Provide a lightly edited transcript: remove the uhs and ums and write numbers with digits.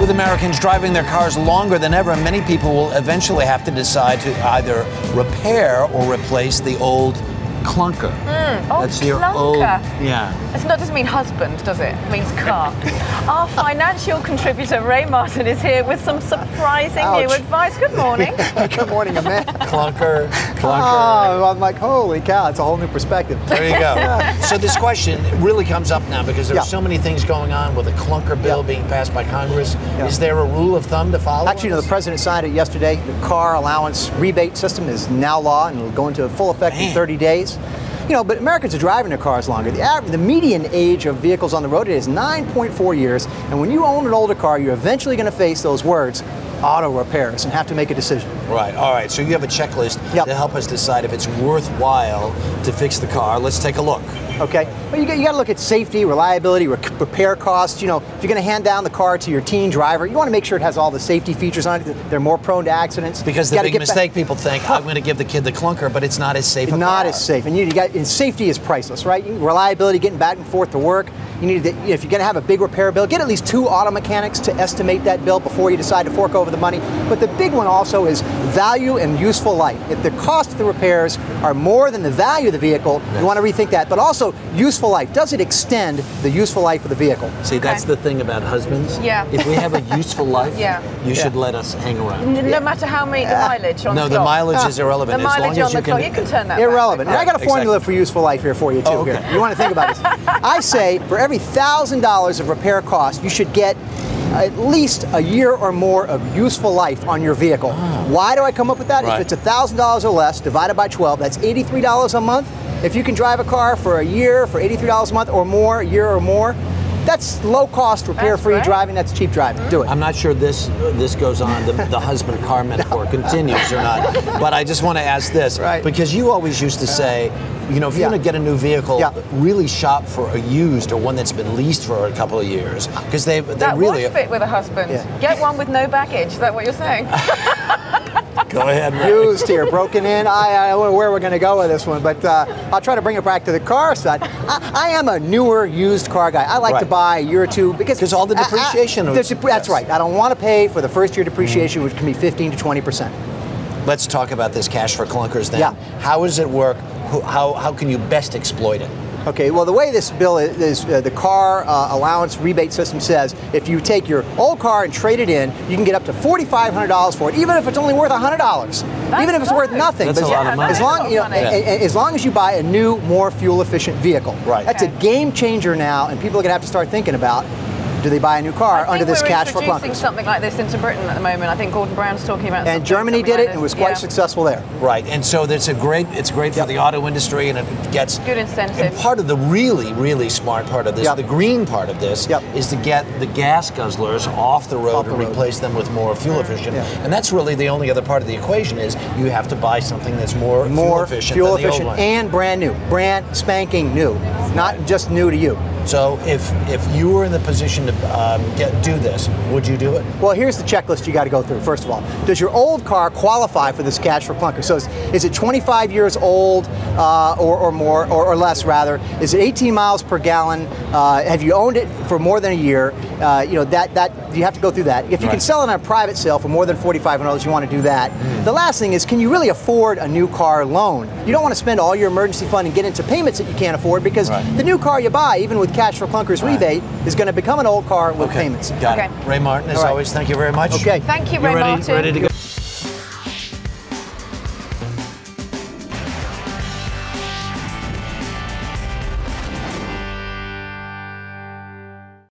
With Americans driving their cars longer than ever, many people will eventually have to decide to either repair or replace the old clunker. That's your clunker. old, yeah. It doesn't mean husband, does it? It means car. Our financial contributor, Ray Martin, is here with some surprising new advice. Good morning. Good morning, Amanda. Clunker. Oh, I'm like, holy cow, it's a whole new perspective. There you go. So this question really comes up now because there's so many things going on with a clunker bill being passed by Congress. Is there a rule of thumb to follow? Actually, the president signed it yesterday. The car allowance rebate system is now law and will go into full effect in 30 days. You know, but Americans are driving their cars longer. The median age of vehicles on the road is 9.4 years, and when you own an older car, you're eventually going to face those words, auto repairs, and have to make a decision. Right, all right, so you have a checklist to help us decide if it's worthwhile to fix the car. Let's take a look. Okay, well, you got to look at safety, reliability, repair costs. You know, if you're going to hand down the car to your teen driver, you want to make sure it has all the safety features on it. They're more prone to accidents. Because the big mistake, people think, I'm going to give the kid the clunker, but it's not as safe. Not as safe, and safety is priceless, right? Reliability, getting back and forth to work. You need to, if you're going to have a big repair bill, get at least 2 auto mechanics to estimate that bill before you decide to fork over the money. But the big one also is value and useful life. If the cost of the repairs are more than the value of the vehicle, you want to rethink that. But also useful life. Does it extend the useful life of the vehicle? See, that's the thing about husbands. Yeah. If we have a useful life, you should let us hang around. No matter how many the mileage on the clock. No, the mileage is irrelevant. The mileage on the clock, you can turn that irrelevant. back. And I got a formula for useful life here for you too. Here. You want to think about this. I say for every $1,000 of repair cost, you should get at least a year or more of useful life on your vehicle. Why do I come up with that? If it's $1,000 or less, divided by 12, that's $83 a month. If you can drive a car for a year for $83 a month or more, a year or more, that's low-cost, repair-free driving. That's cheap driving. Do it. I'm not sure this goes on, the husband-car metaphor continues or not, but I just want to ask this, because you always used to say, you know, if you're going to get a new vehicle, really shop for a used or one that's been leased for a couple of years, because they really would fit with a husband. Get one with no baggage. Is that what you're saying? Go ahead, Ray. Used here, broken in. I don't know where we're going to go with this one, but I'll try to bring it back to the car side. I am a newer used car guy. I like to buy a year or two because all the depreciation. That's right. I don't want to pay for the first year depreciation, which can be 15 to 20%. Let's talk about this cash for clunkers then. How does it work? How can you best exploit it? Okay, well, the way this bill is, the car allowance rebate system says, if you take your old car and trade it in, you can get up to $4,500 for it, even if it's only worth $100. Even if it's worth nothing. That's a lot of money. As long as you buy a new, more fuel-efficient vehicle. That's a game changer now, and people are going to have to start thinking about, do they buy a new car under this cash for clunkers? We're introducing something like this into Britain at the moment. I think Gordon Brown's talking about and Germany did it and was quite successful there. Right, and so it's great for the auto industry, and it gets good incentives. And part of the really smart part of this, the green part of this, is to get the gas guzzlers off the road and replace them with more fuel efficient. And that's really the only other part of the equation is you have to buy something that's more fuel efficient than the old one. And brand new, brand spanking new, not just new to you. So if you were in the position to do this, would you do it? Well, here's the checklist you got to go through. First of all, does your old car qualify for this cash for clunker? So is it 25 years old or more, or less rather? Is it 18 miles per gallon? Have you owned it for more than a year? You know, that you have to go through that. If you can sell it on a private sale for more than $4,500, you want to do that. The last thing is, can you really afford a new car loan? You don't want to spend all your emergency fund and get into payments that you can't afford, because the new car you buy, even with cash for clunkers rebate, is going to become an old car with payments. Got it. Ray Martin, as always, thank you very much. Okay. Thank you, Ray Martin. Ready to go?